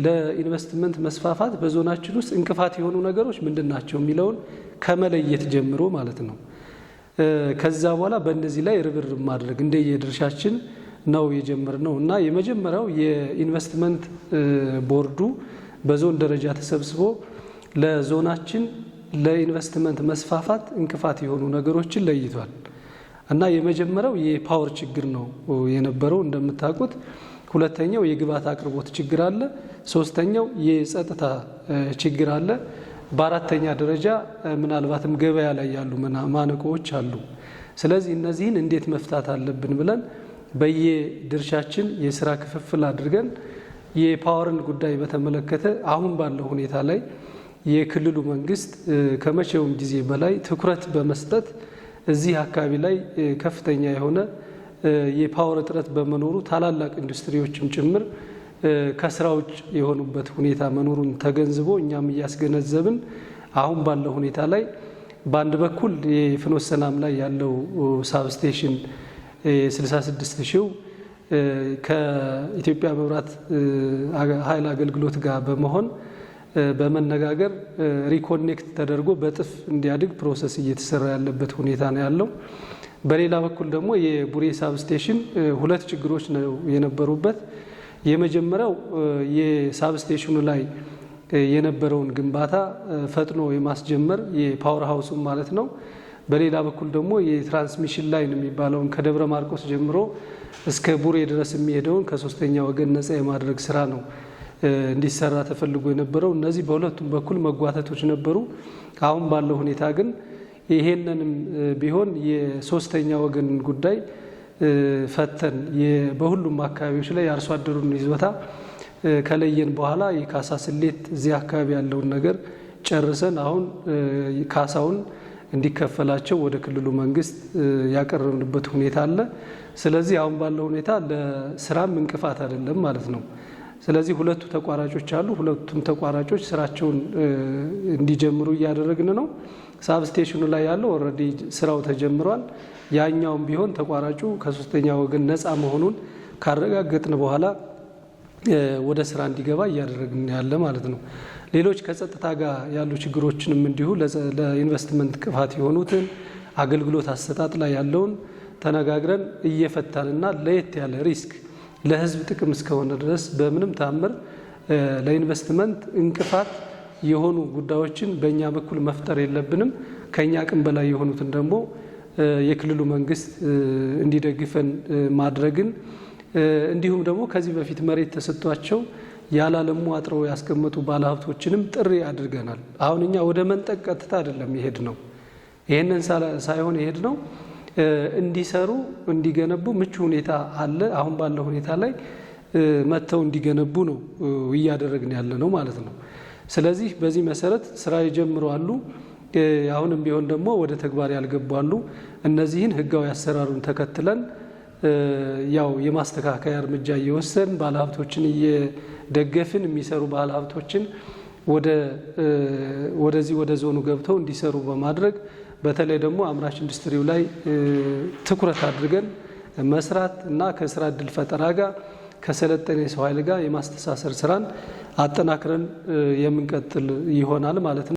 ለኢንቨስትመንት መስፋፋት በዞናችን ውስጥ እንቅፋት የሆኑ ነገሮች ምንድናቸው የሚለውን ከመለየት ጀምሮ ማለት ነው። ከዛ በኋላ በእነዚህ ላይ ርብርብ ማድረግ እንደየድርሻችን ነው የጀመርነው እና የመጀመሪያው የኢንቨስትመንት ቦርዱ በዞን ደረጃ ተሰብስቦ ለዞናችን ለኢንቨስትመንት መስፋፋት እንቅፋት የሆኑ ነገሮችን ለይቷል እና የመጀመሪያው የፓወር ችግር ነው የነበረው እንደምታውቁት። ሁለተኛው የግብዓት አቅርቦት ችግር አለ። ሶስተኛው የጸጥታ ችግር አለ። በአራተኛ ደረጃ ምናልባትም ገበያ ላይ ያሉ ማነቆዎች አሉ። ስለዚህ እነዚህን እንዴት መፍታት አለብን ብለን በየድርሻችን የስራ ክፍፍል አድርገን የፓወርን ጉዳይ በተመለከተ አሁን ባለው ሁኔታ ላይ የክልሉ መንግስት ከመቼውም ጊዜ በላይ ትኩረት በመስጠት እዚህ አካባቢ ላይ ከፍተኛ የሆነ የፓወር እጥረት በመኖሩ ታላላቅ ኢንዱስትሪዎችም ጭምር ከስራ ውጭ የሆኑበት ሁኔታ መኖሩን ተገንዝቦ እኛም እያስገነዘብን አሁን ባለው ሁኔታ ላይ በአንድ በኩል የፍኖተ ሰላም ላይ ያለው ሳብስቴሽን 66,000 ከኢትዮጵያ መብራት ኃይል አገልግሎት ጋር በመሆን በመነጋገር ሪኮኔክት ተደርጎ በጥፍ እንዲያድግ ፕሮሰስ እየተሰራ ያለበት ሁኔታ ነው ያለው። በሌላ በኩል ደግሞ የቡሬ ሳብስቴሽን ሁለት ችግሮች ነው የነበሩበት። የመጀመሪያው የሳብስቴሽኑ ላይ የነበረውን ግንባታ ፈጥኖ የማስጀመር የፓወር ሃውሱ ማለት ነው። በሌላ በኩል ደግሞ የትራንስሚሽን ላይን የሚባለውን ከደብረ ማርቆስ ጀምሮ እስከ ቡሬ ድረስ የሚሄደውን ከሶስተኛ ወገን ነፃ የማድረግ ስራ ነው እንዲሰራ ተፈልጎ የነበረው። እነዚህ በሁለቱም በኩል መጓተቶች ነበሩ። አሁን ባለው ሁኔታ ግን ይሄንንም ቢሆን የሶስተኛ ወገን ጉዳይ ፈተን በሁሉም አካባቢዎች ላይ አርሶ አደሩን ይዞታ ከለየን በኋላ የካሳ ስሌት እዚህ አካባቢ ያለውን ነገር ጨርሰን አሁን ካሳውን እንዲከፈላቸው ወደ ክልሉ መንግስት ያቀረብንበት ሁኔታ አለ። ስለዚህ አሁን ባለው ሁኔታ ለስራም እንቅፋት አይደለም ማለት ነው። ስለዚህ ሁለቱ ተቋራጮች አሉ። ሁለቱም ተቋራጮች ስራቸውን እንዲጀምሩ እያደረግን ነው። ሳብስቴሽኑ ላይ ያለው ኦልሬዲ ስራው ተጀምሯል። ያኛውም ቢሆን ተቋራጩ ከሶስተኛ ወገን ነፃ መሆኑን ካረጋገጥን በኋላ ወደ ስራ እንዲገባ እያደረግን ያለ ማለት ነው። ሌሎች ከጸጥታ ጋር ያሉ ችግሮችንም እንዲሁ ለኢንቨስትመንት እንቅፋት የሆኑትን አገልግሎት አሰጣጥ ላይ ያለውን ተነጋግረን እየፈታንና ለየት ያለ ሪስክ ለህዝብ ጥቅም እስከሆነ ድረስ በምንም ታምር ለኢንቨስትመንት እንቅፋት የሆኑ ጉዳዮችን በእኛ በኩል መፍጠር የለብንም። ከኛ አቅም በላይ የሆኑትን ደግሞ የክልሉ መንግስት እንዲደግፈን ማድረግን እንዲሁም ደግሞ ከዚህ በፊት መሬት ተሰጥቷቸው ያላለሙ አጥረው ያስቀመጡ ባለሀብቶችንም ጥሪ አድርገናል። አሁን እኛ ወደ መንጠቅ ቀጥታ አይደለም ይሄድ ነው። ይሄንን ሳይሆን ይሄድ ነው እንዲሰሩ እንዲገነቡ ምቹ ሁኔታ አለ። አሁን ባለው ሁኔታ ላይ መተው እንዲገነቡ ነው እያደረግን ያለ ነው ማለት ነው። ስለዚህ በዚህ መሰረት ስራ የጀምሩ አሉ። አሁንም ቢሆን ደግሞ ወደ ተግባር ያልገቡ አሉ። እነዚህን ህጋዊ አሰራሩን ተከትለን ያው የማስተካከያ እርምጃ እየወሰድን ባለሀብቶችን እየደገፍን የሚሰሩ ባለሀብቶችን ወደዚህ ወደ ዞኑ ገብተው እንዲሰሩ በማድረግ በተለይ ደግሞ አምራች ኢንዱስትሪው ላይ ትኩረት አድርገን መስራት እና ከስራ እድል ፈጠራ ጋር ከሰለጠነ የሰው ኃይል ጋር የማስተሳሰር ስራን አጠናክረን የምንቀጥል ይሆናል ማለት ነው።